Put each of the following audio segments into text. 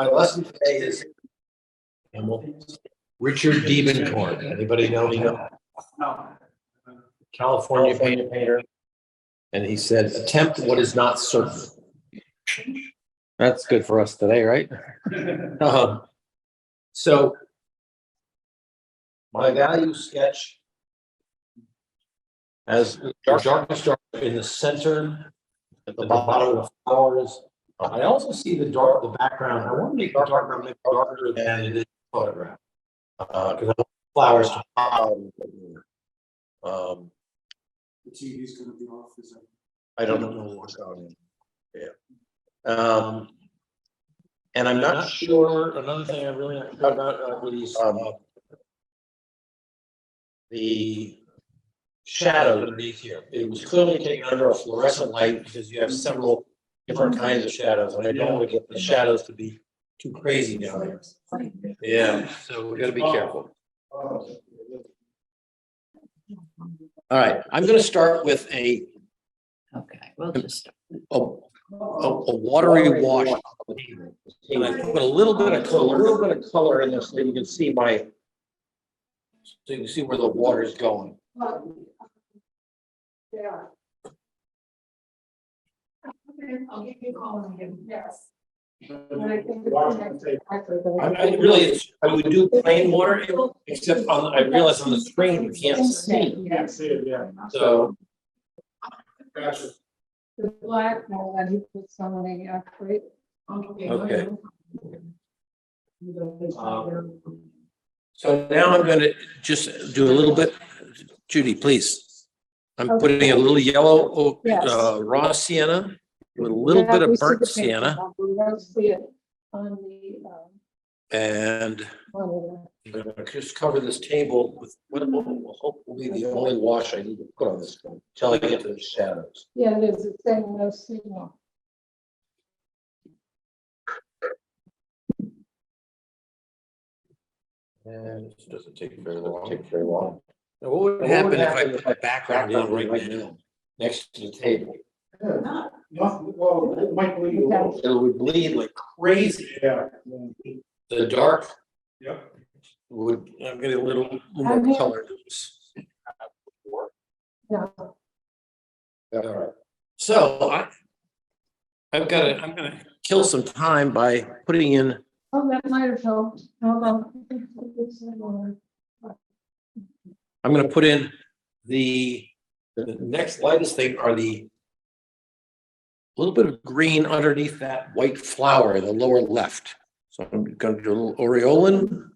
My lesson today is Richard Diebenkorn. Anybody know him? No. California painter. And he said, attempt what is not certain. That's good for us today, right? So my value sketch has the darkest dark in the center, at the bottom of the flowers. I also see the background. I want to make the background darker than it is photograph. Because I want flowers to follow. The TV's gonna be off, is it? I don't know what's going on. Yeah. And I'm not sure, another thing I'm really not sure about with these, the shadow underneath here. It was clearly taken under a fluorescent light because you have several different kinds of shadows, and I don't want to get the shadows to be too crazy down there. Yeah, so we gotta be careful. All right, I'm gonna start with a We'll just. watery wash. And I put a little bit of color in this so you can see so you can see where the water is going. Yeah. Okay, I'll give you a call again, yes. I would do plain water, except I realize on the screen you can't see. You can't see it, yeah. So, Gotcha. The black, no, then he puts some of the create. okay. So now I'm going to just do a little bit, Judy, please. I'm putting a little yellow raw sienna with a little bit of burnt sienna. We don't see it on the And monitor. I'm going to just cover this table with what will hopefully be the only wash I need to put on this one until I get to the shadows. Yeah, it is, it's saying no signal. And it doesn't take very long. Now, what would happen if I put my background in right now, next to the table? Well, it might bleed a little. It would bleed like crazy. Yeah. The dark Yep. would, I'm getting a little more color to this. No. All right. So I'm gonna kill some time by putting in, Oh, that might have helped. Hold on. I'm gonna put in the next lightest thing are the little bit of green underneath that white flower in the lower left. So I'm gonna do a little aureolin.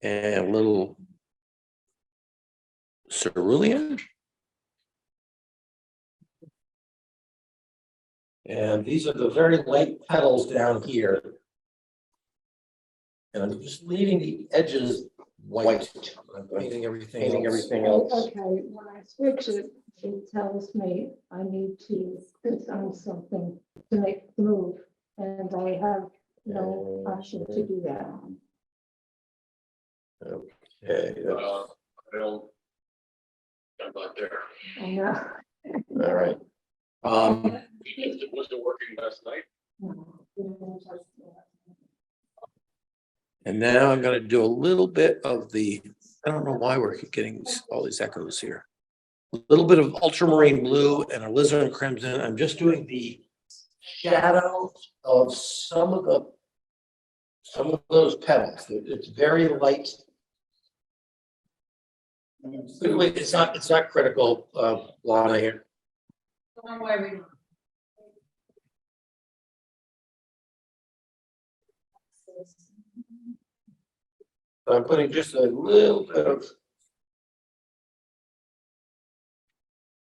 And a little cerulean. And these are the very light petals down here. And I'm just leaving the edges white. I'm painting everything else. Okay, when I switch it, it tells me I need to put on something to make the move. And I have no option to do that. Okay, I don't. I'm not there. I know. all right. It wasn't working last night. And now I'm gonna do a little bit of the, I don't know why we're getting all these echoes here. A little bit of ultramarine blue and alizarin crimson. I'm just doing the shadow of some of those petals. It's very light. Wait, it's not critical, Lana here. Don't worry. I'm putting just a little bit of.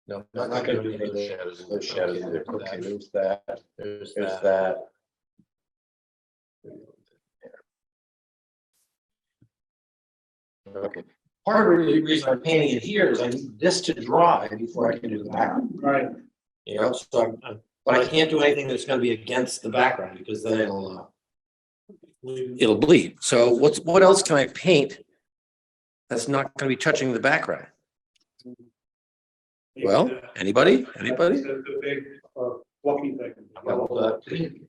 No, I'm not gonna do any of those shadows. Those shadows there. Okay, there's that. There's that. Okay. Part of the reason I'm painting it here is I need this to dry before I can do the background. Right. You know, so but I can't do anything that's gonna be against the background because then it'll bleed. So what else can I paint that's not gonna be touching the background? Well, anybody? The big fluffy thing.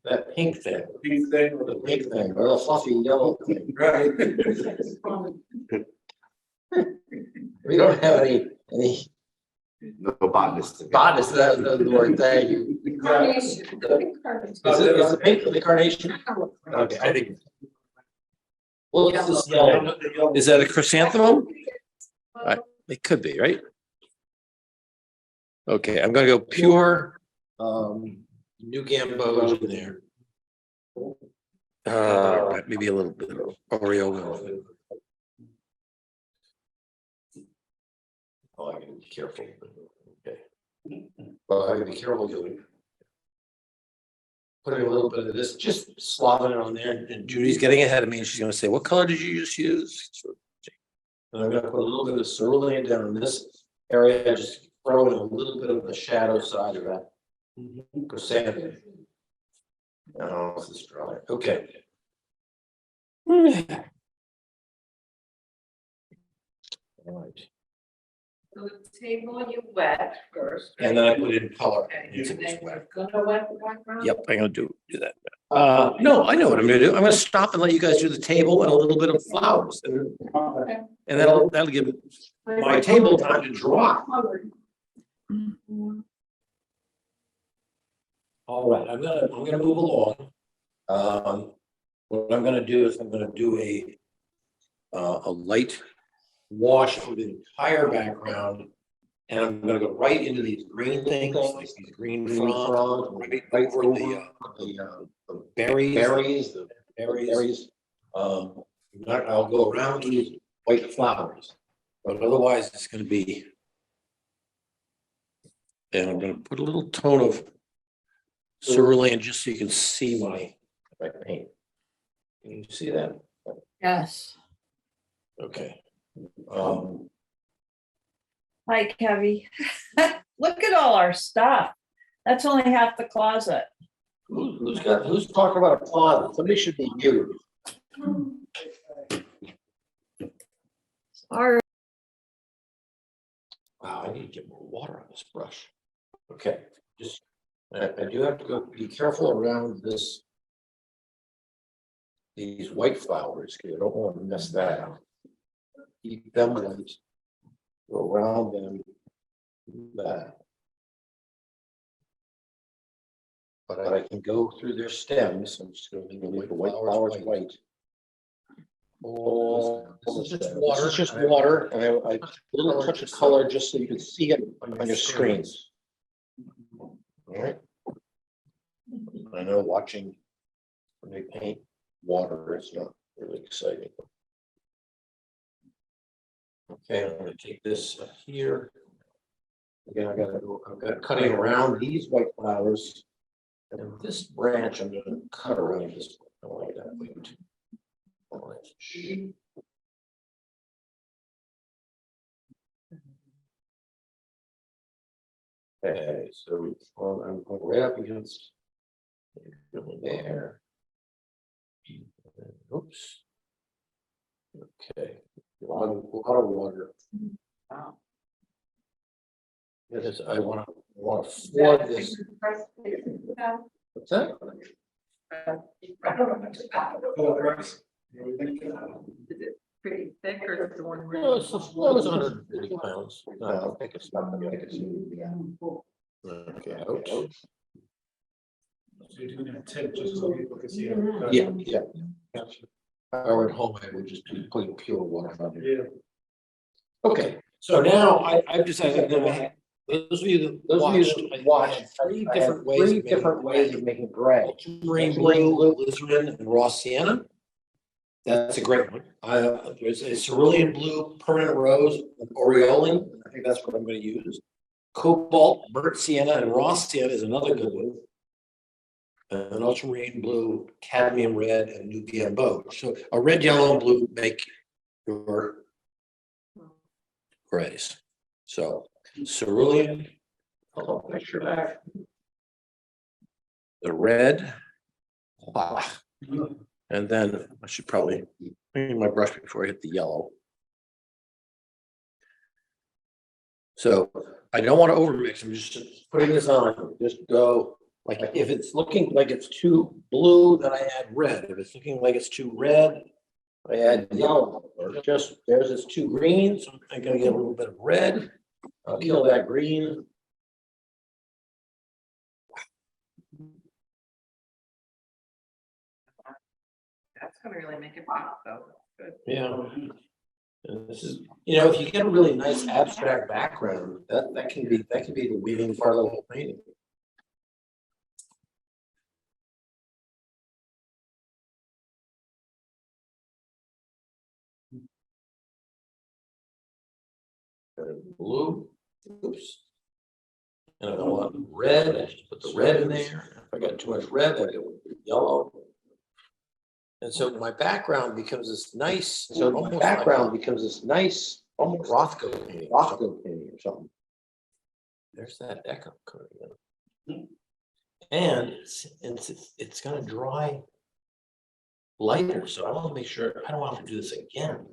That pink thing, Pink thing or the pink thing, or the fluffy yellow thing. Right. We don't have any No botanist. botanists, that's the word, thank you. Carnation. Is the pink the carnation? Okay, I think. Well, it's this yellow. Is that a chrysanthemum? It could be, right? Okay, I'm gonna go pure, new gambos in there. Maybe a little bit of Oreo. Oh, I gotta be careful. Okay. Well, I gotta be careful doing. Putting a little bit of this, just slobbing it on there, and Judy's getting ahead of me, and she's gonna say, what color did you just use? And I'm gonna put a little bit of cerulean down in this area, just throw in a little bit of the shadow side of that. Chrysanthemum. I don't know if this is dry, okay. All right. So the table you wet first. And then I put in color. Okay, It's and then wet. you're gonna wet the background? Yep, I'm gonna do that. No, I know what I'm gonna do. I'm gonna stop and let you guys do the table and a little bit of flowers. And that'll give my table time to dry. All right, I'm gonna move along. What I'm gonna do is I'm gonna do a light wash of the entire background. And I'm gonna go right into these green things, like these green fronds, right over the berries. I'll go around these white flowers, but otherwise it's gonna be. And I'm gonna put a little tone of cerulean just so you can see my paint. Can you see that? Yes. Okay. Hi, Kevy. Look at all our stuff. That's only half the closet. Who's talking about a closet? Somebody should be you. Our Wow, I need to get more water on this brush. Okay, just, I do have to go be careful around this. These white flowers, because I don't want to mess that up. Keep them white. Go around them. That. But I can go through their stems. I'm just going to make the white flowers white. Oh, this is just water. This is just water, and I a little touch of color just so you can see it on your screens. All right. I know watching when they paint water is not really exciting. Okay, I'm going to take this here. Again, I've got cutting around these white flowers, and this branch I'm going to cut around this. I like that. Wait. Okay, so I'm going right up against there. Oops. Okay, a lot of water. Wow. Yes, I want to flood this. What's that? Is it pretty thick or is it the one? No, it's the flow is 150 pounds. No, I think it's not. Okay, ouch. So you're doing a tip just so people can see it. Yeah. Or at home, I would just be putting pure water on it. Yeah. Okay, so now I've decided that those of you that watched three different ways of making gray. Ultramarine blue, alizarin, and raw sienna. That's a great one. There's a cerulean blue, permanent rose, and aureolin. I think that's what I'm going to use. Cobalt, burnt sienna, and raw sienna is another good one. An ultramarine blue, cadmium red, and new gambo. So a red, yellow, and blue make your grays. So cerulean, hold on, picture back. The red, and then I should probably clean my brush before I hit the yellow. So I don't want to overmix. I'm just putting this on. Just go Like if it's looking like it's too blue, then I add red. If it's looking like it's too red, I add yellow. Or just, there's it's too green, so I'm gonna get a little bit of red. I'll kill that green. That's gonna really make it pop though. Good. Yeah. And this is, you know, if you get a really nice abstract background, that can be the weaving part of the whole painting. Blue, oops. And I don't want red, I just put the red in there. If I got too much red, I go with yellow. And so my background becomes this nice, almost almost Rothko painting, or something. There's that echo coming in. And it's gonna dry lighter, so I want to make sure, I don't want to do this again.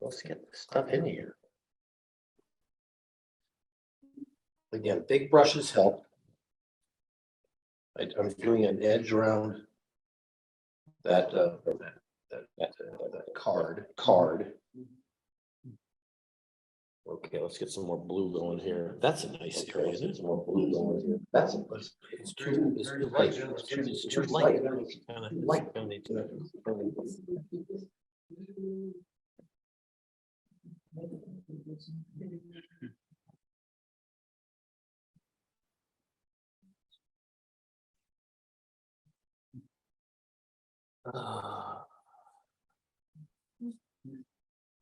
Let's get the stuff in here. Again, big brushes help. I'm doing an edge around that card. Okay, let's get some more blue going here. That's a nice area. There's some more blue going here. That's a nice. It's too light. It's too light. Kind of light.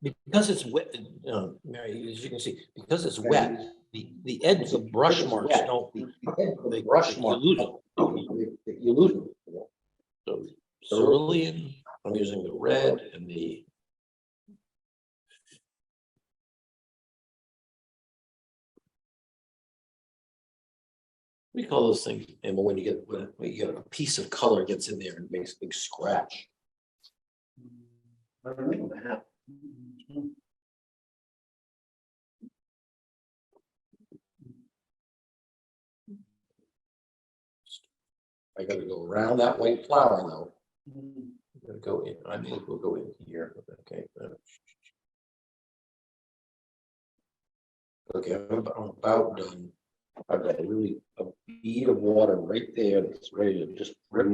Because it's wet, Mary, as you can see, because it's wet, the edge of brush marks don't, you lose them. You lose them. So cerulean, I'm using the red and the. What do you call those things? And when you get a piece of color gets in there and makes a big scratch. I don't know what happened. I gotta go around that white flower though. I'm gonna go in, I think we'll go in here, okay. Okay, I'm about done. I've got a bead of water right there that's ready to just rip.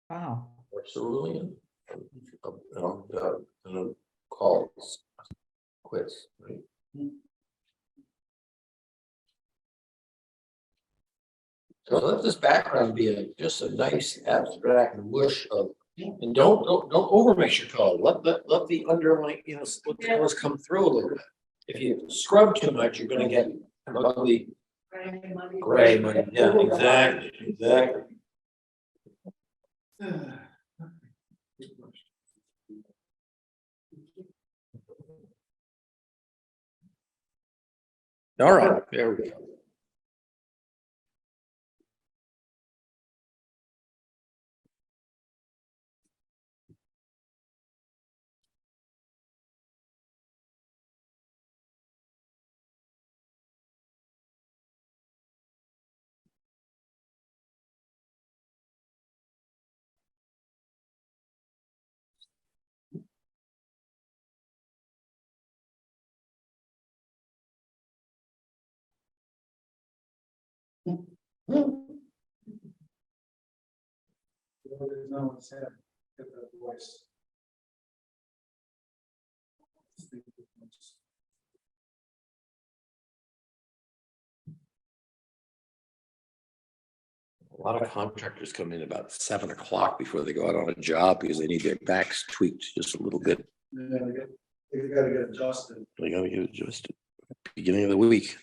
Wow. Or cerulean. And call it quits, right? So let this background be just a nice abstract whoosh of, and don't over mix your color. Let the underlying, let the colors come through a little bit. If you scrub too much, you're gonna get an ugly gray money. Yeah, exactly. All right, there we go. No, it's him. Get that voice. A lot of contractors come in about 7 o'clock before they go out on a job because they need their backs tweaked just a little bit. Yeah, they gotta get adjusted. They gotta get adjusted. Beginning of the week.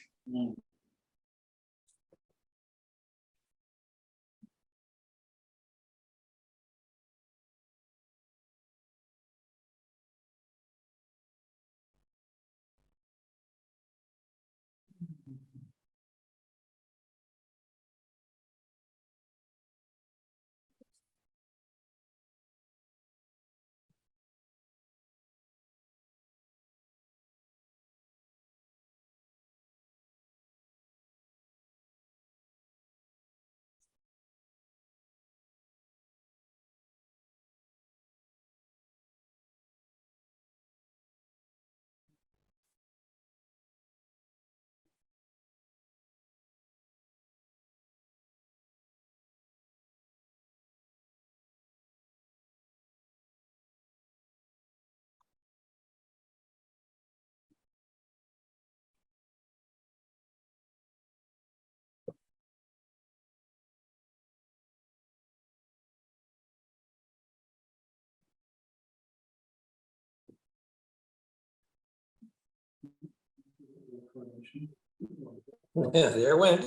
Yeah, there it went.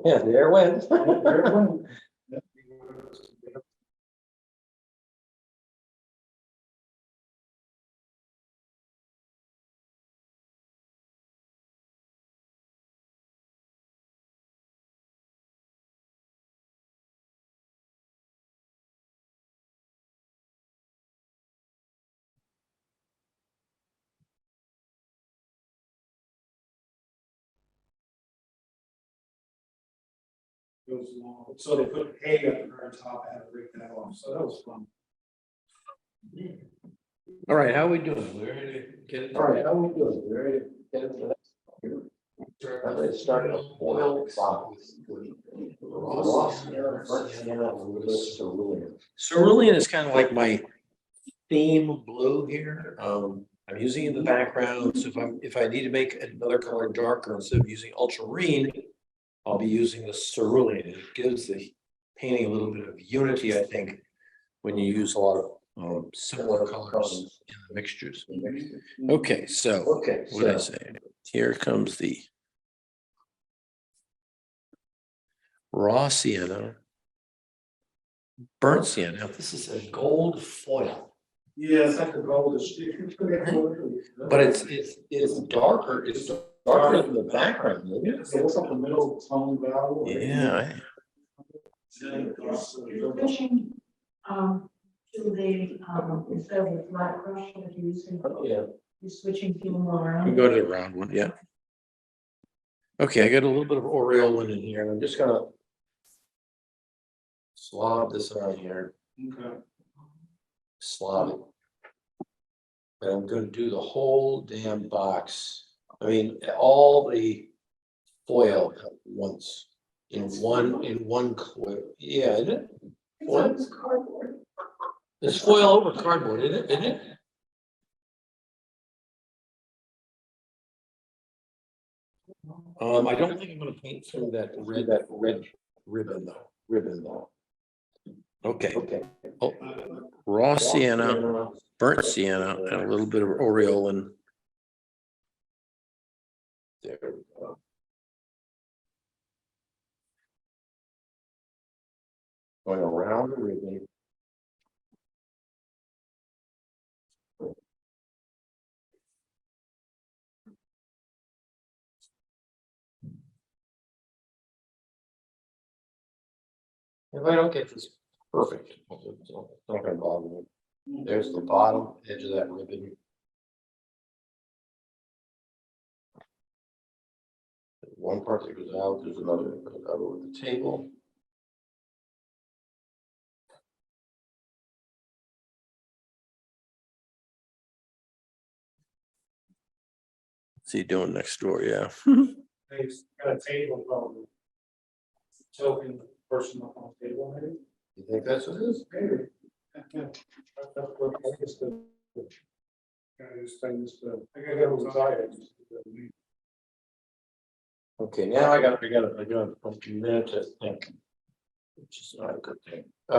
Yeah, there it went. Goes along. So they put hay up there on top, I had to break that off, so that was fun. All right, how are we doing? We're ready to get it. All right, how are we doing? We're ready to get into the next. I'm going to start a foil box. Cerulean is kind of like my theme blue here. I'm using it in the background, so if I need to make another color darker, instead of using ultramarine, I'll be using the cerulean. It gives the painting a little bit of unity, I think, when you use a lot of similar colors in the mixtures. Okay, so what did I say? Here comes the raw sienna, burnt sienna. Now, this is a gold foil. Yeah, it's like the goldish. But it's darker, it's darker than the background, isn't it? So what's up the middle tone value? Yeah. Switching, to the, instead of the flat brush that you're using, Yeah. you're switching to more We around. go to the round one, yeah. Okay, I got a little bit of aureolin in here, and I'm just gonna slob this on here, Okay. slob it. And I'm gonna do the whole damn box. I mean, all the foil at once, in one coil. Yeah, isn't it? Foil? It's cardboard. It's foil over cardboard, isn't it? I don't think I'm gonna paint through that red ribbon though. Okay. Oh, raw sienna, burnt sienna, and a little bit of aureolin. There we go. Going around the ribbon. If I don't get this perfect, it's not gonna bother me. There's the bottom edge of that ribbon. One part that goes out, there's another that goes out over the table. What's he doing next door? Yeah. They got a table probably. Token person up on the table, maybe. You think that's what it is? Maybe. That's what I guess the. I just I got excited. Okay, now I got a minute to think. Which is not a good thing. I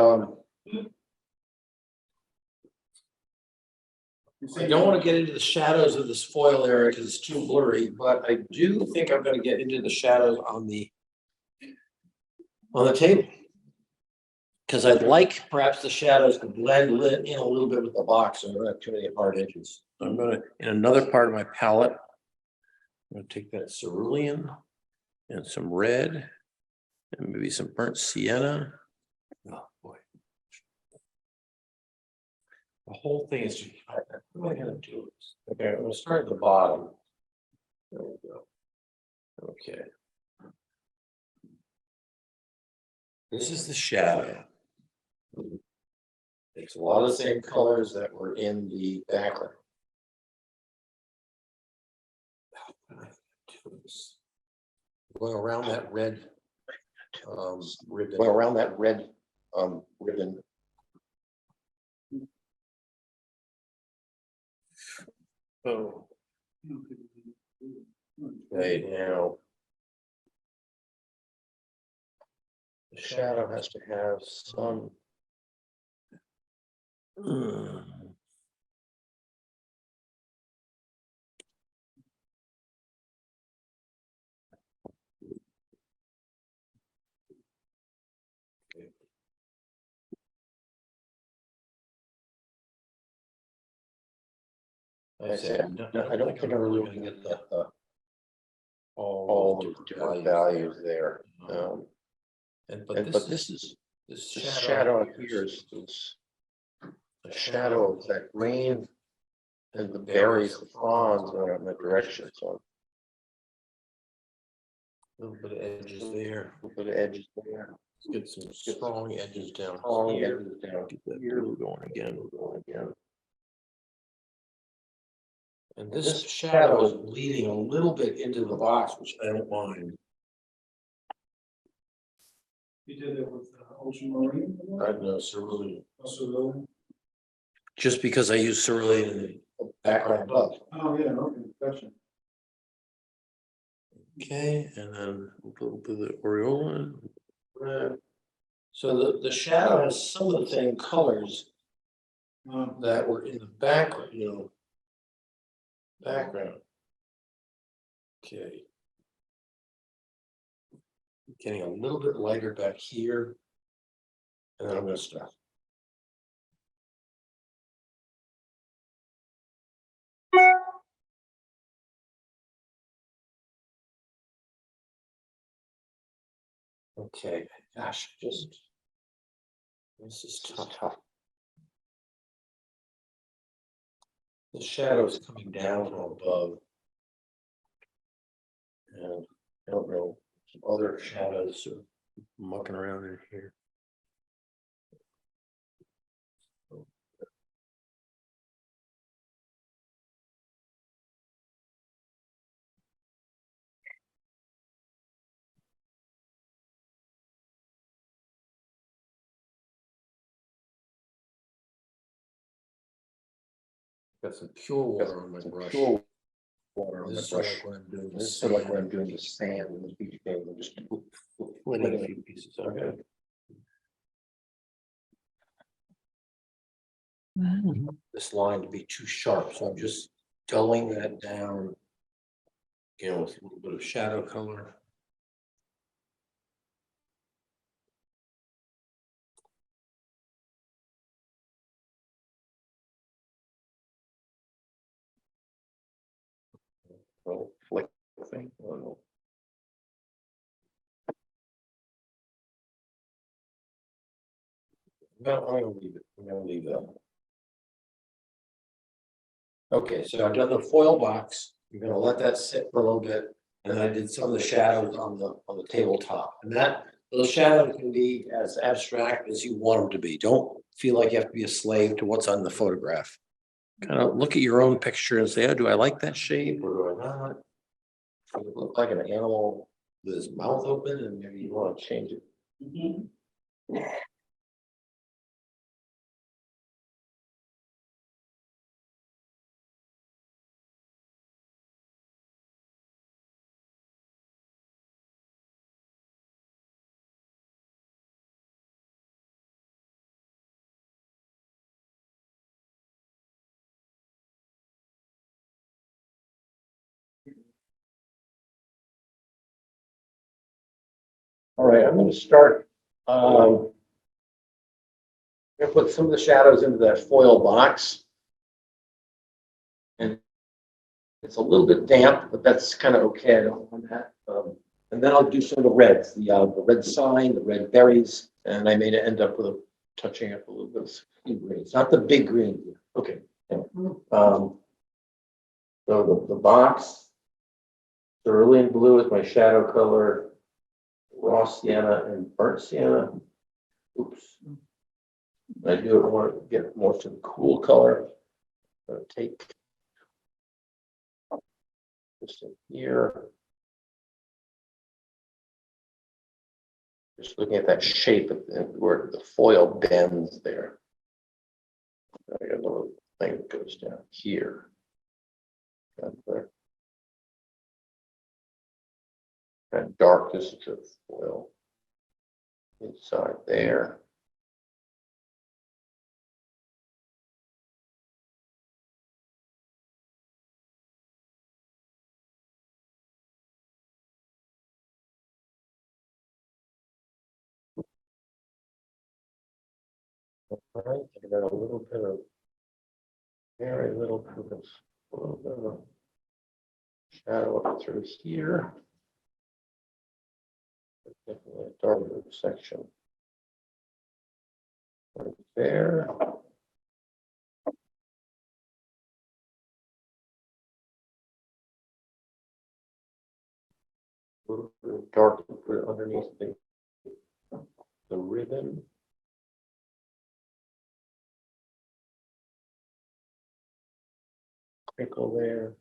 don't want to get into the shadows of this foil area because it's too blurry, but I do think I'm going to get into the shadows on the table. Because I'd like perhaps the shadows to blend in a little bit with the box, so I don't have too many hard edges. So I'm going to, in another part of my palette, I'm going to take that cerulean and some red and maybe some burnt sienna. Oh boy. The whole thing is just, what am I going to do? Okay, I'm going to start at the bottom. There we go. Okay. This is the shadow. It's a lot of the same colors that were in the background. Going around that red ribbon. Going around that red ribbon. Oh. Okay, now. The shadow has to have some. I say, I don't think I'm really gonna get all all the the different values there. But But this this shadow shadow here here is is a a shadow of that green and the berries, the fronds are in that direction, so a little bit of edges there. a little bit of edges there. Let's get some strong edges down Strong here. edges down Get that here. blue going again. Going again. And this shadow is bleeding a little bit into the box, which I don't mind. You did it with ultramarine? I know cerulean. Also, Just because I use cerulean in the background above. oh, yeah, okay, gotcha. Okay, and then a little bit of the aureola. Red. So the shadow has some of the same colors that were in the background, background. Okay. Getting a little bit lighter back here. And then I'm gonna stop. Okay, gosh, this is tough. The shadow is coming down from above. And I don't know, some other shadows are mucking around in here. Got some pure water on my brush. Pure water on the This is sort brush. of like when I'm doing the This is sort of like when I'm sand. doing the sand and the beach game, I'm just Splitting a few pieces, okay. This line to be too sharp, so I'm just dulling that down. Again, with a little bit of shadow color. flick thing. I don't know. No, I'm gonna leave it. I'm gonna leave that. Okay, so I've done the foil box. You're gonna let that sit for a little bit. And then I did some of the shadows on the tabletop. And those shadows can be as abstract as you want them to be. Don't feel like you have to be a slave to what's on the photograph. Kind of look at your own picture and say, oh, do I like that shape or do I not? Does it look like an animal with his mouth open, and maybe you want to change it. All right, I'm going to start. I'm going to put some of the shadows into that foil box. And it's a little bit damp, but that's kind of okay. I don't want that. And then I'll do some of the reds, the red sign, the red berries, and I may end up with touching up a little bit of greens, not the big green. Okay. So the box, cerulean blue is my shadow color, raw sienna and burnt sienna. Oops. I do want to get more to the cool color. Take this in here. Just looking at that shape of where the foil bends there. I got a little thing that goes down here. There. And dark, this is the foil inside there. All right, I got a little bit of very little bit of A little bit of a shadow up through here. Definitely a darker section. Right there. A little bit of dark underneath the ribbon. Crinkle there.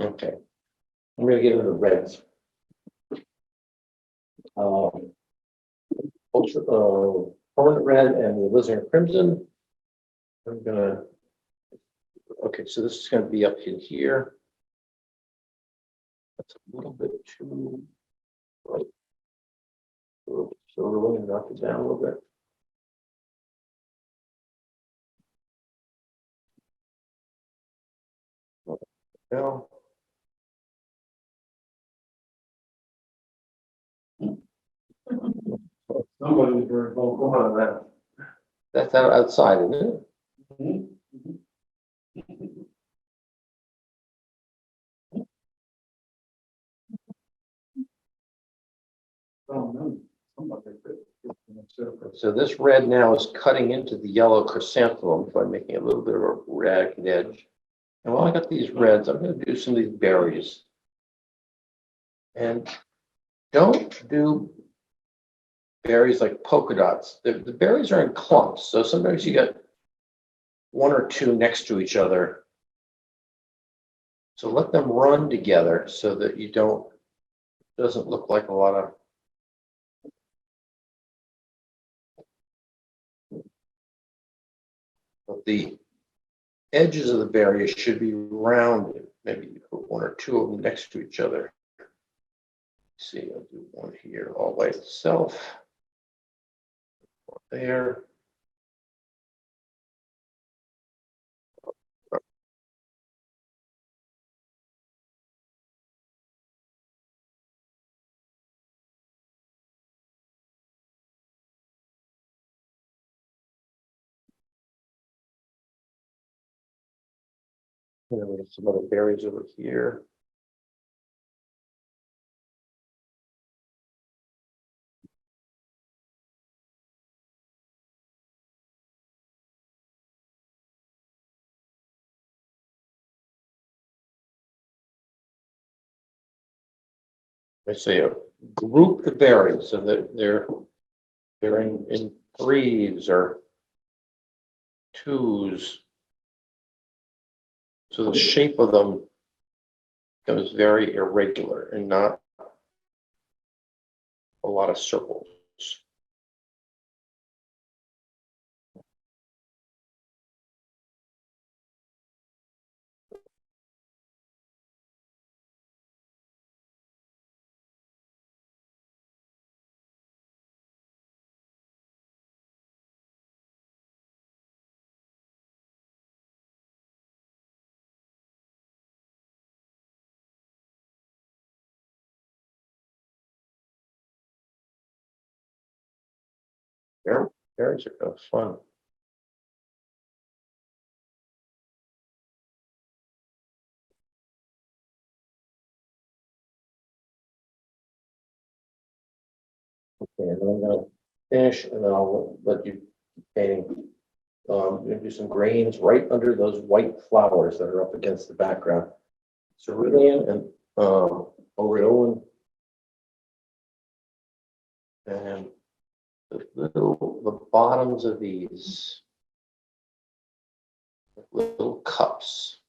Okay, I'm gonna get into the reds. Permanent red and the alizarin crimson. I'm gonna. Okay, so this is gonna be up in here. That's a little bit too. Right. So we're going to knock it down a little bit. Now. Somebody's very vocal. Come on now. That's out outside, isn't it? Oh, no, somebody. So this red now is cutting into the yellow chrysanthemum by making a little bit of a ragged edge. And while I got these reds, I'm going to do some of these berries. And don't do berries like polka dots. The berries are in clumps, so sometimes you get one or two next to each other. So let them run together so that you don't, it doesn't look like a lot of. But the edges of the berries should be rounded. Maybe you put one or two of them next to each other. See, I'll do one here all by itself. One there. And then we have some other berries over here. I say group the berries so that they're in threes or twos. So the shape of them becomes very irregular and not a lot of circles. Berries are kind of fun. Okay, and then I'm gonna finish and then I'll let you keep painting. I'm gonna do some grains right under those white flowers that are up against the background. Cerulean and aureolin. And the bottoms of these little cups.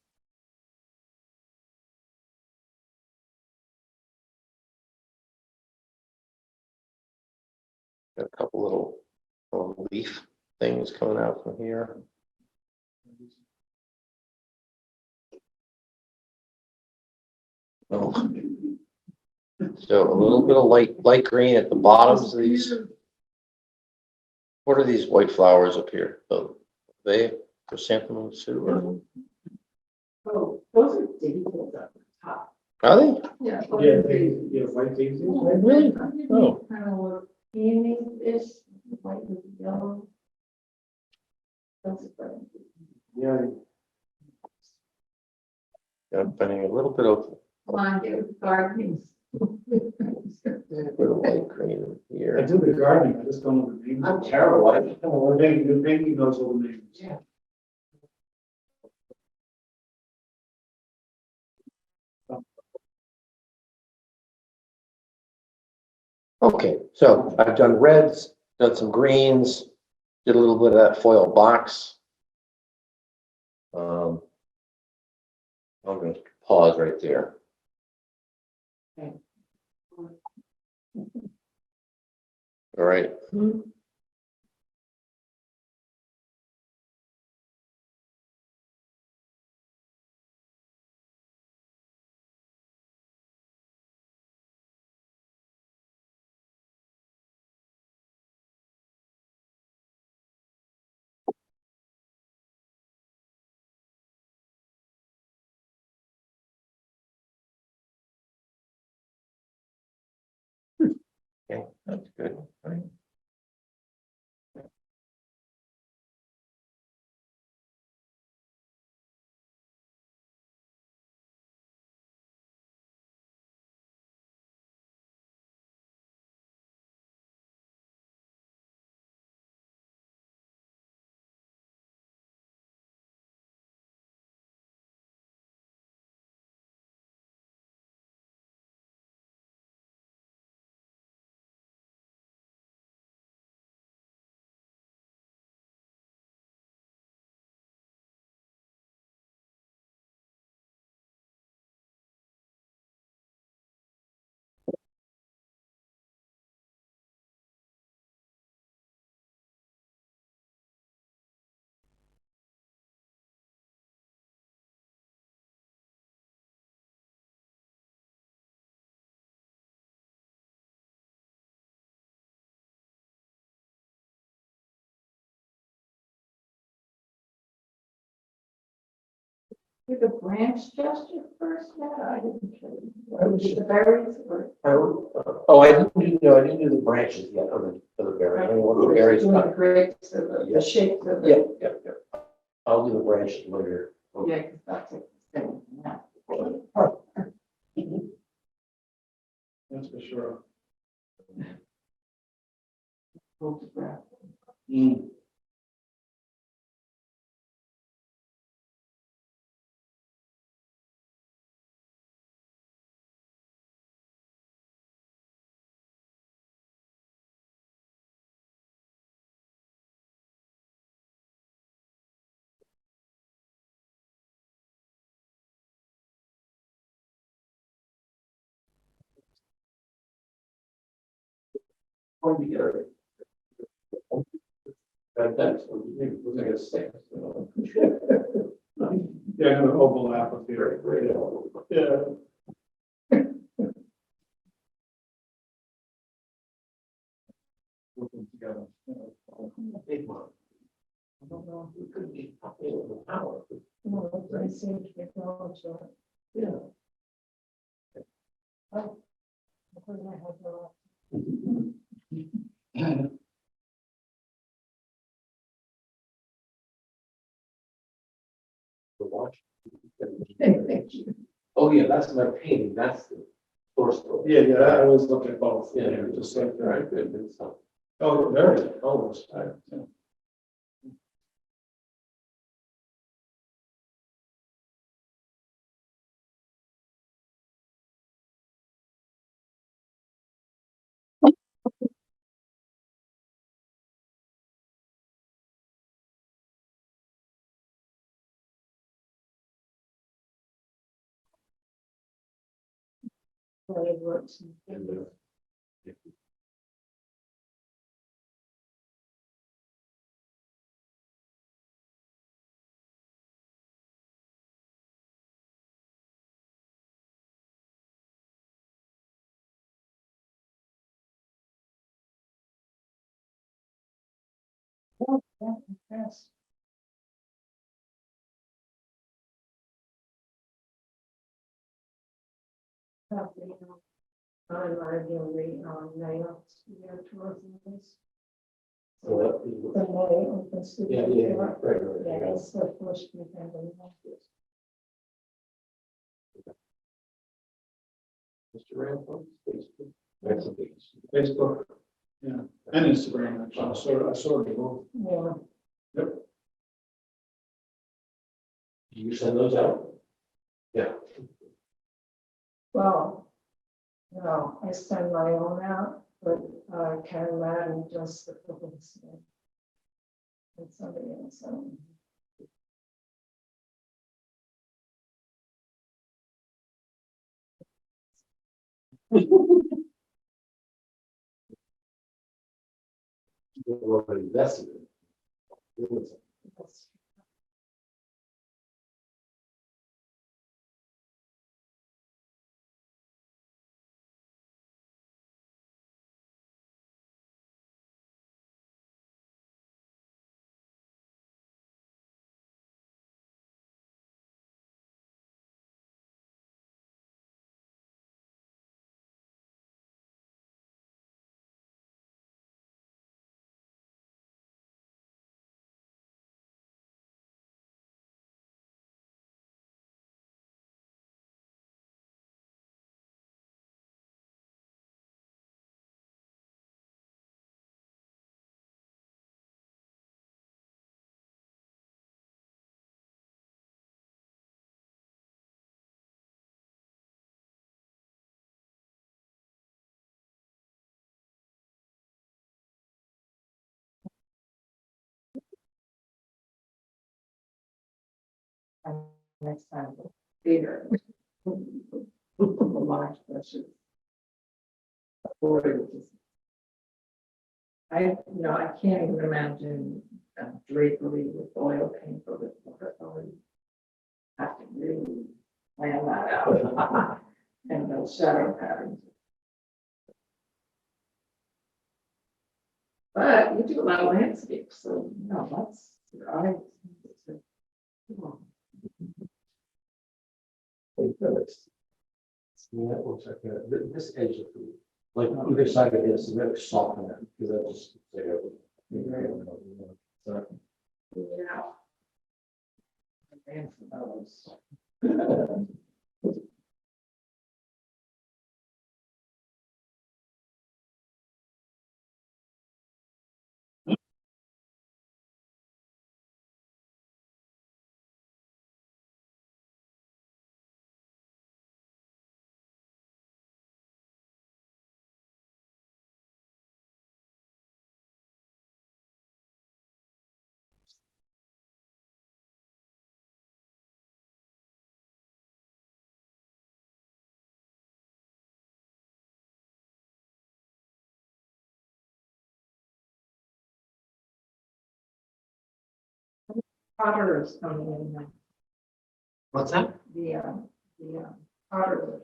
Got a couple little leaf things coming out from here. Oh. So a little bit of light green at the bottoms of these. What are these white flowers up here? Oh, they chrysanthemums too? Or- Oh, those are daisies at the top. Are they? Yeah. Yeah, white daisies. Really? Oh. Kind of look peony-ish, white with yellow. Those are pretty. Yeah. I'm finding a little bit of Come on, get with gardening. light green I here. do the gardening, I just don't know the names. I'm terrible. I don't Oh, the baby knows all the names. Yeah. Okay, so I've done reds, done some greens, did a little bit of that foil box. I'm going to pause right there. All right. Okay, that's good. All right. Did the branch gesture first? Yeah, I didn't. Did the berries or? Oh, I didn't do the branches yet of the berry. I don't know what the berries. Doing the grapes or Yeah. the shapes of Yeah, it. yeah, yeah. I'll do the branches later. Yeah, because that's like the same. Yeah. That's for sure. Photograph. When you get it. That's what you think, we're gonna say. Yeah, I'm gonna overlap with you. Yeah. Working together. Big one. I don't know if we could be talking with the power. No, I seem to acknowledge that. Yeah. Oh, I heard my husband laugh. The watch. Thank you. Oh, yeah, that's my painting, that's the source code. Yeah, I always look at both. Yeah, Just like, all right, good, good stuff. oh, very, almost. It works. Yes. I'm arguing nail, towards this. So that is- The nail, the Yeah, yeah, right, right, Yeah, right. it's the first weekend in August. Mr. Rambo, Facebook. That's a big. Facebook, yeah, and Instagram, actually, I sort of both. Yeah, You send those out? well, no, I send my own out, but Karen Madden just the public's. And somebody else, We're invested in. that's- Next time, bigger. Large bushes. I can't even imagine drapery with oil paint over it. Have to really plan that out. And those shadow patterns. But you do a lot of landscape, so, that's your eyes. That looks like this edge of the, like either side of this, and really soften it, because that just. Yeah. I ran for those. Potter is coming in now. What's that? The Potter.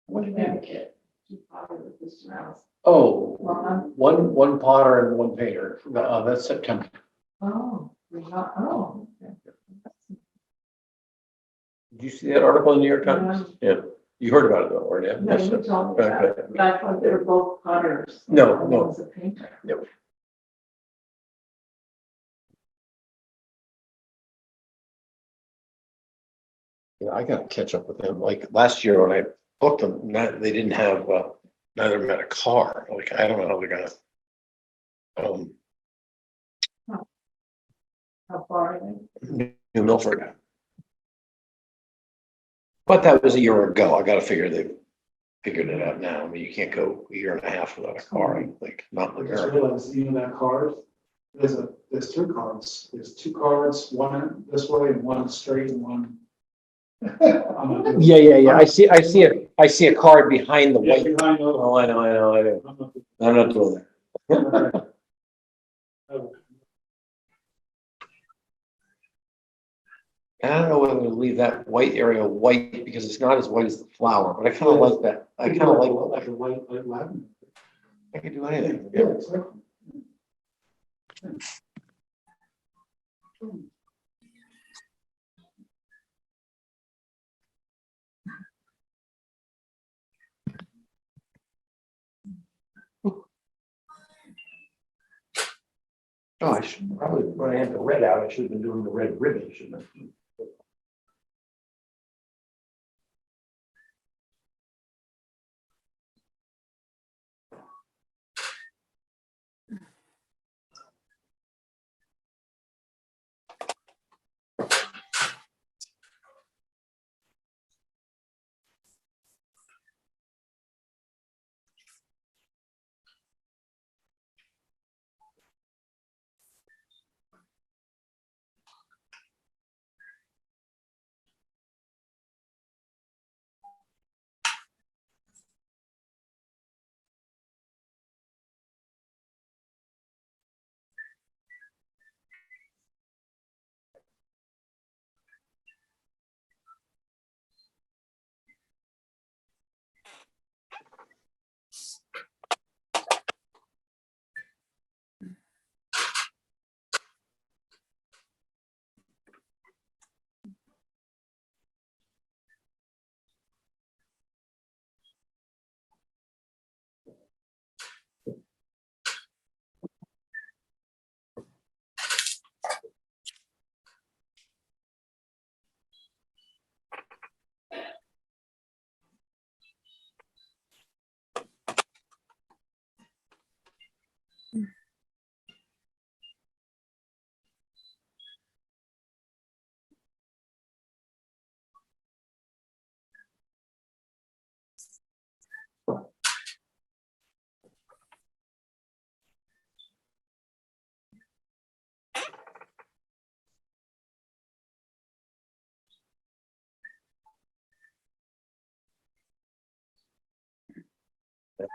What did that get? Potter with this house. Oh, Well, one potter and one painter, that's September. oh, okay. Did you see that article in the New York Times? Yeah, you heard about it though, or yeah? No, you told me that, Okay. but I thought they were both potters. No, One no. was a painter. Yeah, I gotta catch up with them. Like last year when I booked them, they didn't have, neither of them had a car. Like, I don't know how they're gonna. How far are they? New Milford. But that was a year ago. I gotta figure they've figured it out now. I mean, you can't go a year and a half without a car, like not in I just America. realized even that card, there's two cards, there's two cards, one this way and one straight and one. Yeah. I see a card behind the Yeah, white. behind those. Oh, I know. I'm not doing that. And I don't know whether to leave that white area white because it's not as white as the flower, but I kind of like that. I kind of like, a white, lavender. I can do anything. Yeah, exactly. Oh, I should probably, when I had the red out, I should have been doing the red ribbon, shouldn't I?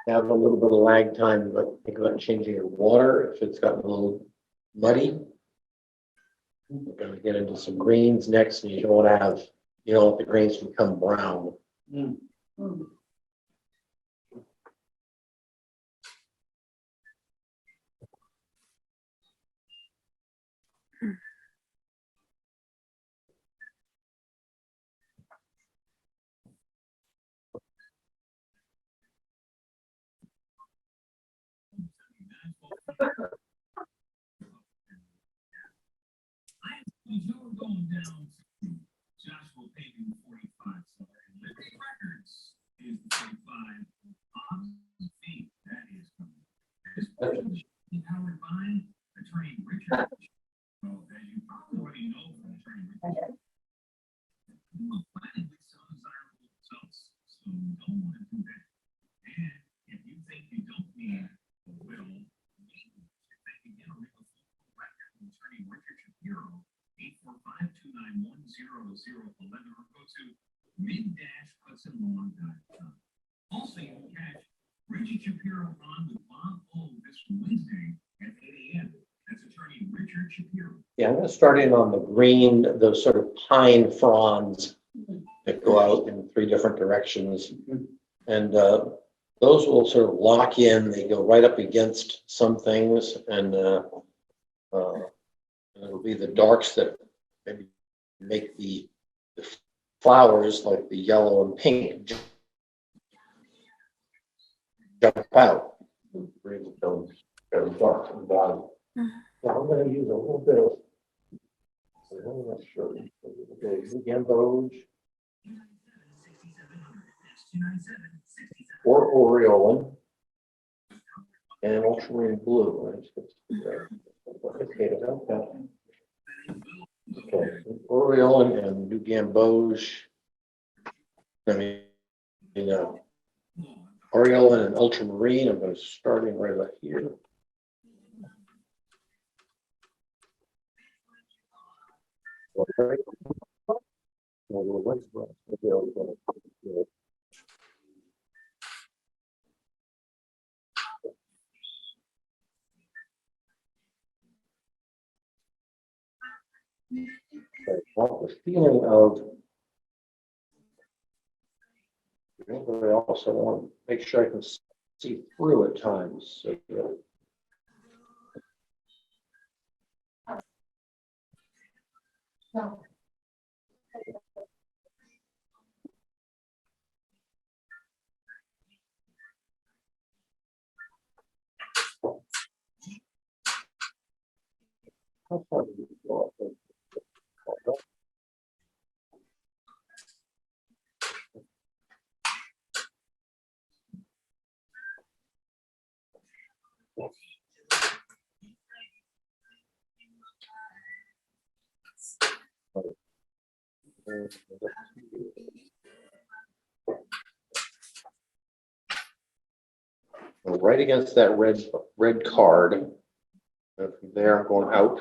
Have a little bit of lag time, but think about changing your water if it's gotten a little muddy. We're gonna get into some greens next, and you don't want to have, you don't want the greens to become brown. You were going down to Joshua Paving 45, so Living Records is the 45 on feet. That is coming. This portion is powered by attorney Richard. So, as you probably already know from attorney Richard, you are planning with some desirable results, so you don't want to do that. And if you think you don't need a will, maybe if they can get a real record from attorney Richard Shapiro. 845-291-0011 or go to mid-hudsonlaw.com. Also, you can catch Richard Shapiro on with Bob O this Wednesday at 8 a.m. That's attorney Richard Shapiro. Yeah, I'm gonna start in on the green, those sort of pine fronds that go out in 3 different directions. And those will sort of lock in, they go right up against some things, and it'll be the darks that maybe make the flowers, like the yellow and pink, jump out. Really don't very dark in the bottom. Now I'm going to use a little bit of, I'm not sure, gamboge or Aureolin and ultramarine blue. Okay, Aureolin and New Gamboge. I mean, Aureolin and ultramarine. I'm going to starting right about here. Okay. Well, the feeling of, I also want to make sure I can see through at times. So, How far did it go up? Right against that red card. And from there, I'm going out.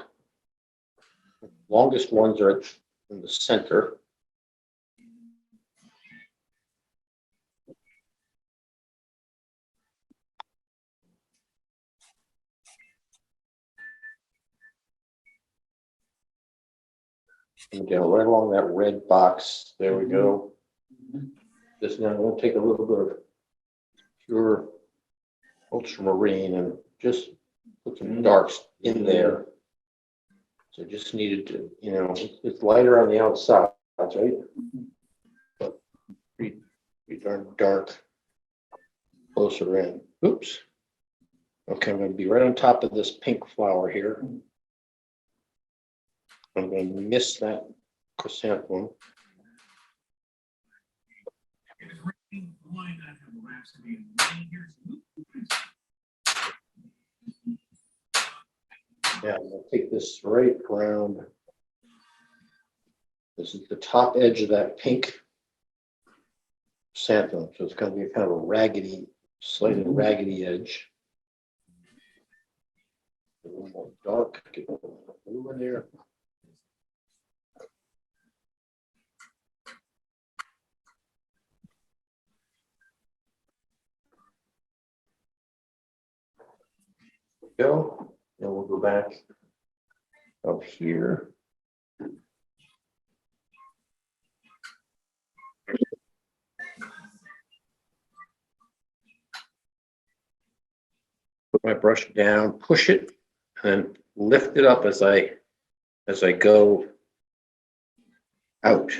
Longest ones are in the center. And again, right along that red box. There we go. This now I'm going to take a little bit of pure ultramarine and just put some darks in there. So just needed to, it's lighter on the outside, right? But pretty darn dark closer in. Oops. Okay, I'm going to be right on top of this pink flower here. I'm going to miss that chrysanthemum. If it's raining, why not have a rhapsody in rain? Here's Yeah, I'm going to take this right around. This is the top edge of that pink chrysanthemum, so it's going to be kind of a raggedy, slightly raggedy edge. A little more dark, get a little blue in there. Go, and we'll go back up here. Put my brush down, push it, and lift it up as I go out.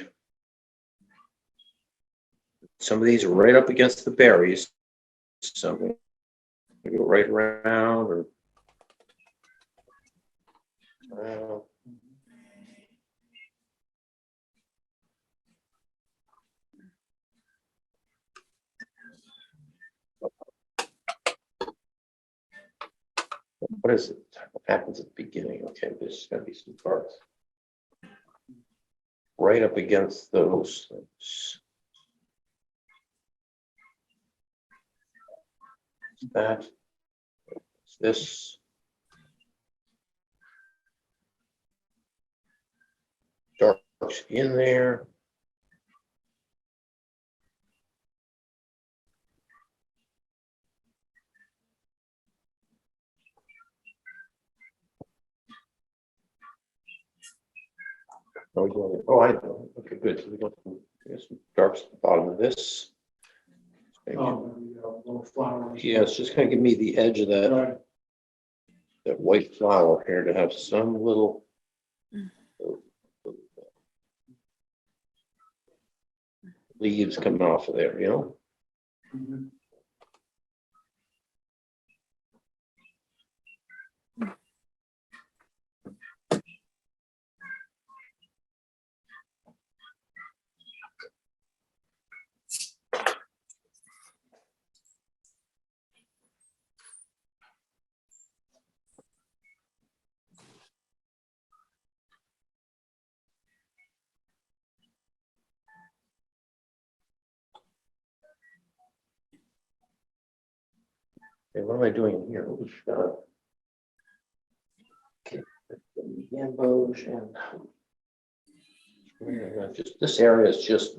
Some of these are right up against the berries, so I'm going to go right around or around. What is it? What happens at the beginning? Okay, there's going to be some parts right up against those things. That, this. Darks in there. Oh, I know. Okay, good. So we got some darks at the bottom of this. Little flowers. Yeah, it's just going to give me the edge of that, Right. that white flower here to have some little leaves coming off of there, Mhm. Okay, what am I doing here? Okay, gamboge and just this area is just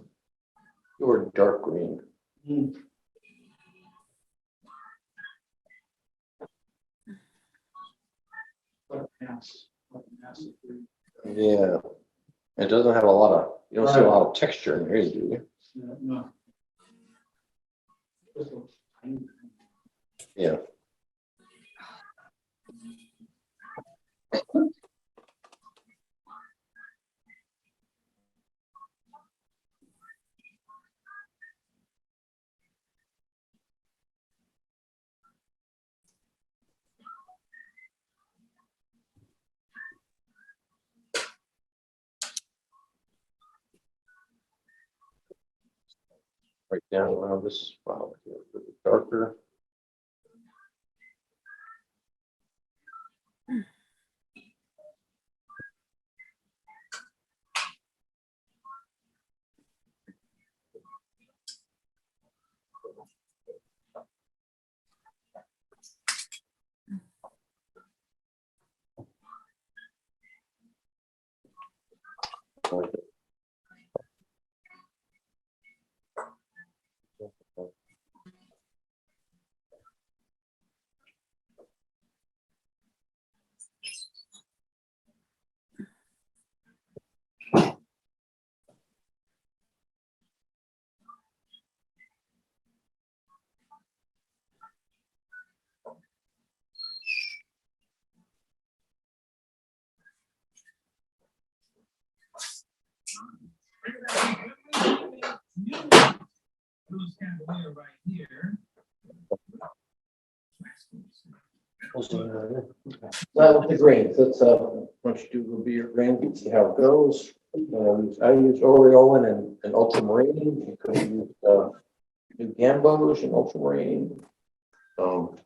pure dark green. Yeah, it doesn't have a lot of, you don't see a lot of texture in here, do you? No. Yeah. right down around this spot here, a little darker. Those cavalier right here. Well, with the grains, let's, once you do review your grains, see how it goes. I use Oriolan and ultramarine. You could use, new Gambos and ultramarine. Okay.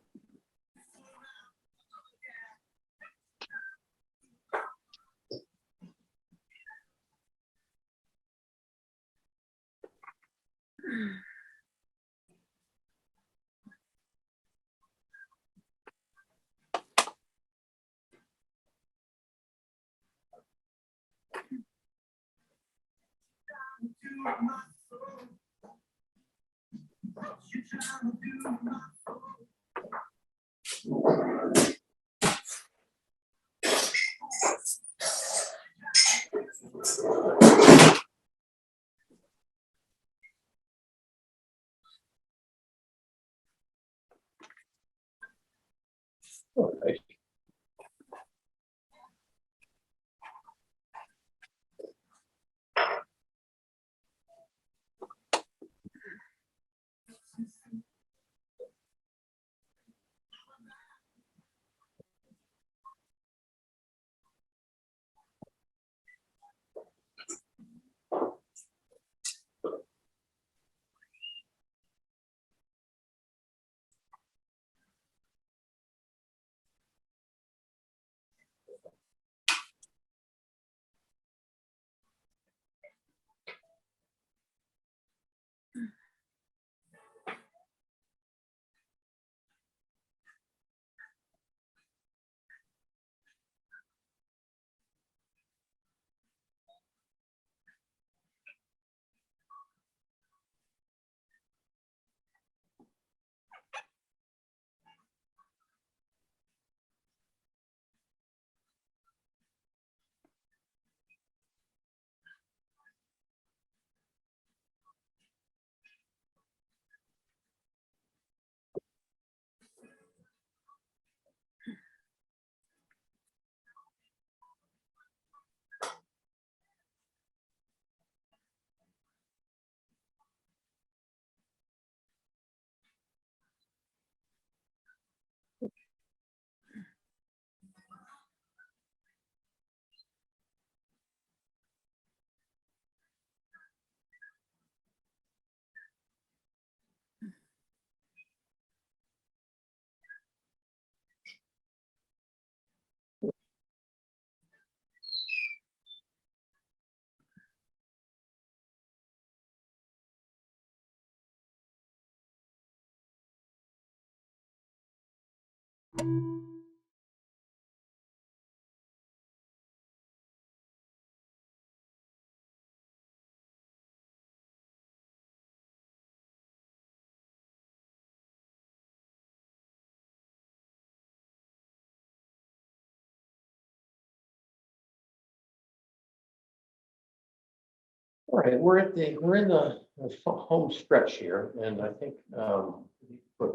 All right, we're in the home stretch here, and I think, we put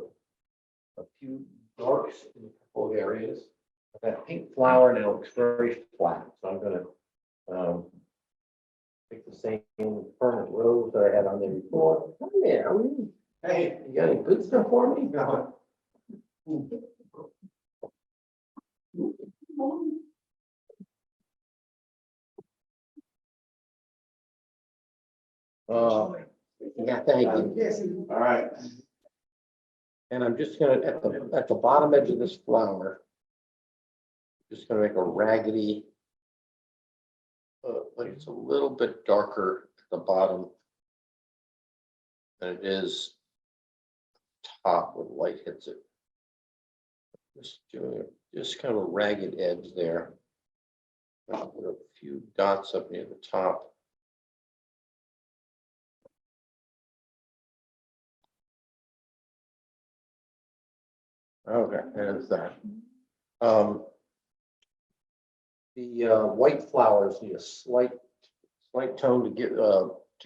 a few darks in a couple of areas. That pink flower now looks very flat, so I'm gonna, take the same permanent rose that I had on there before. Oh, yeah, hey, you got any good stuff for me? No. Yeah. Thank you. All right. And I'm just gonna, at the bottom edge of this flower, just gonna make a raggedy, like it's a little bit darker at the bottom than it is top when light hits it. Just doing just kind of a ragged edge there. I'll put a few dots up near the top. Okay, there's that. The white flowers need a slight tone to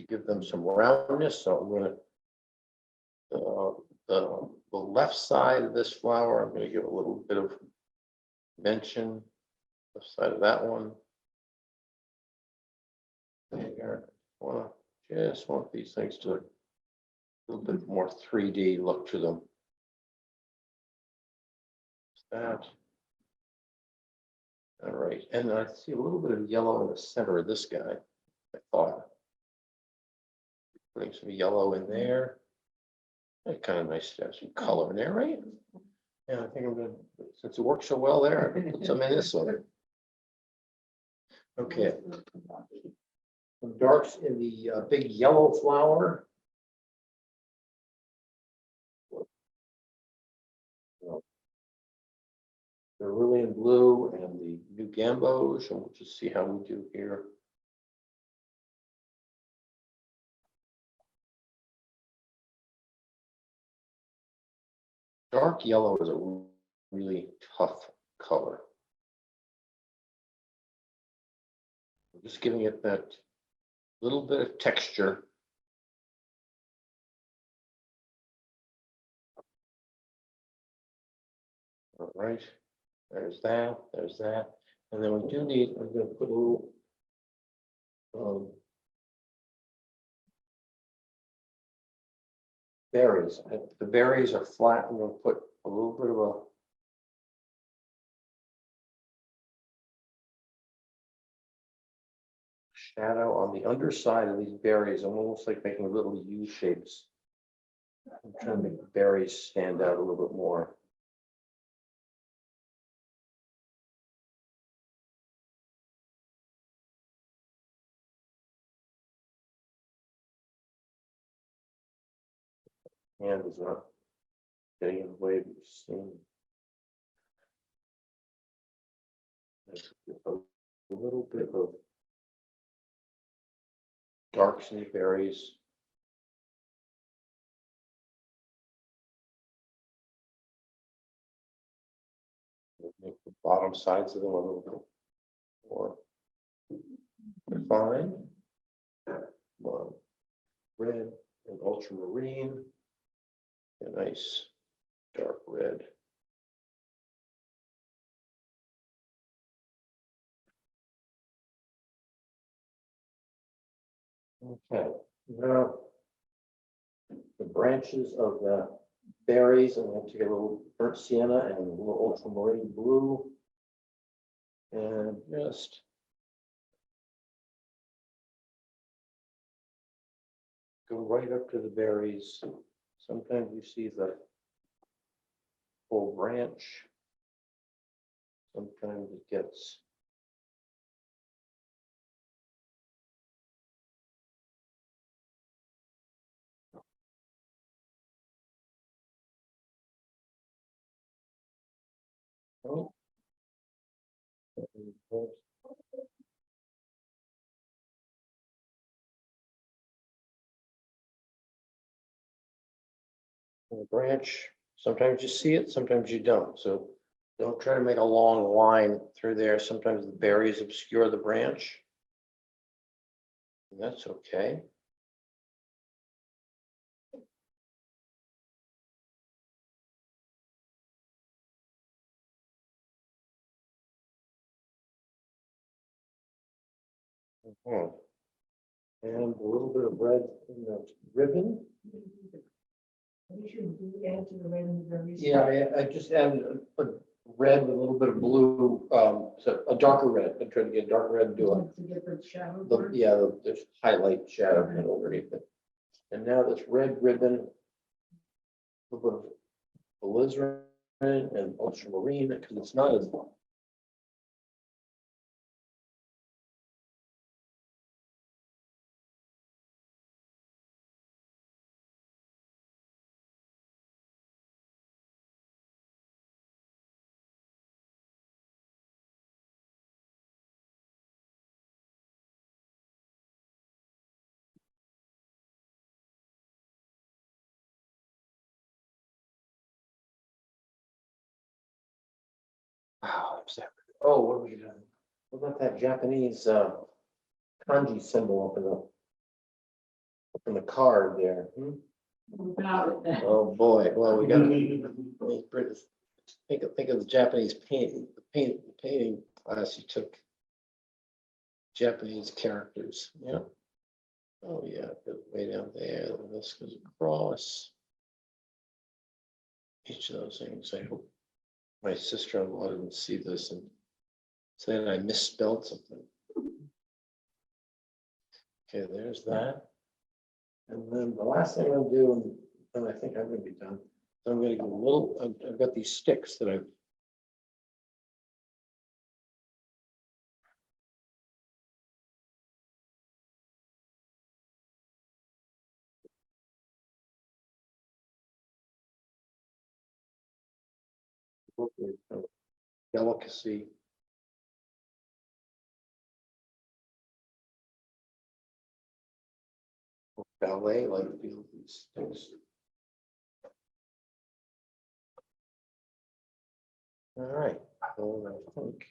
give them some roundness. So I'm gonna the left side of this flower, I'm gonna give a little bit of mention. Left side of that one. There. Just want these things to a little bit more 3D look to them. That. All right, and I see a little bit of yellow in the center of this guy. I thought putting some yellow in there. That's kind of nice to have some color in there, right? Yeah, I think I'm gonna, since it works so well there, I can put some in this one. Okay. Some darks in the big yellow flower. The Cerulean blue and the new gambos, and we'll just see how we do here. Dark yellow is a really tough color. I'm just giving it that little bit of texture. All right, there's that, and then we do need, I'm going to put a little berries. The berries are flat. I'm going to put a little bit of a shadow on the underside of these berries. I'm almost like making little U shapes. I'm trying to make the berries stand out a little bit more. Hand is not getting in the way of your scene. There's a little bit of darks in the berries. Make the bottom sides of them a little bit more refined. Red and ultramarine. A nice dark red. Okay, now the branches of the berries, I'm going to take a little burnt sienna and a little ultramarine blue and just go right up to the berries. Sometimes you see the full branch. Sometimes it gets the branch. Sometimes you see it, sometimes you don't. So don't try to make a long line through there. Sometimes the berries obscure the branch. And that's okay. And a little bit of red in the ribbon. Yeah, I just added a red with a little bit of blue, so a darker red. I tried to get a dark red and do To get the shadow. the highlight shadow underneath it. And now this red ribbon, a little bit of alizarin and ultramarine, because it's not as oh, what are we doing? What about that Japanese kanji symbol up in the card there? Hmm? About it then. Oh, boy, well, we gotta think of the Japanese painting class you took. Japanese characters, yeah. Oh, yeah, it goes way down there, and this goes across. Each of those things, I hope my sister-in-law didn't see this and say that I misspelled something. Okay, there's that. And then the last thing I'll do, and I think I'm gonna be done, I'm gonna give a little, I've got these sticks that I've delicacy. Ballet, like these things. All right, well, I think.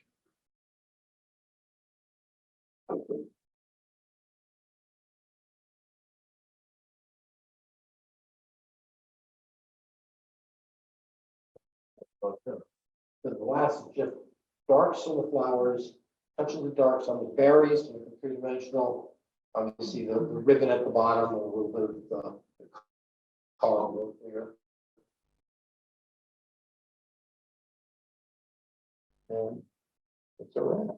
The glass is just darks on the flowers, touching the darks on the berries, and the three-dimensional. Obviously, the ribbon at the bottom, a little bit of color here. And it's a wrap.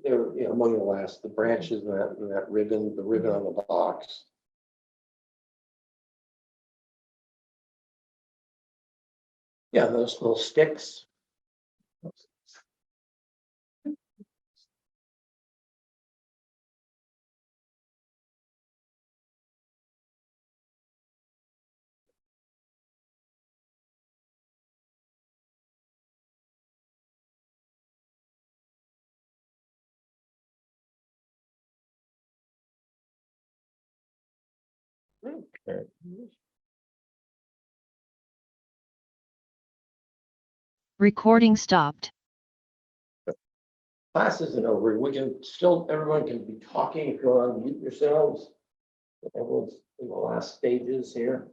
They're, you know, among the last, the branches and that ribbon, the ribbon on the box. Yeah, those little sticks. Okay. Recording stopped. Class isn't over. We can still, everyone can be talking if you want to mute yourselves. Everyone's in the last stages here.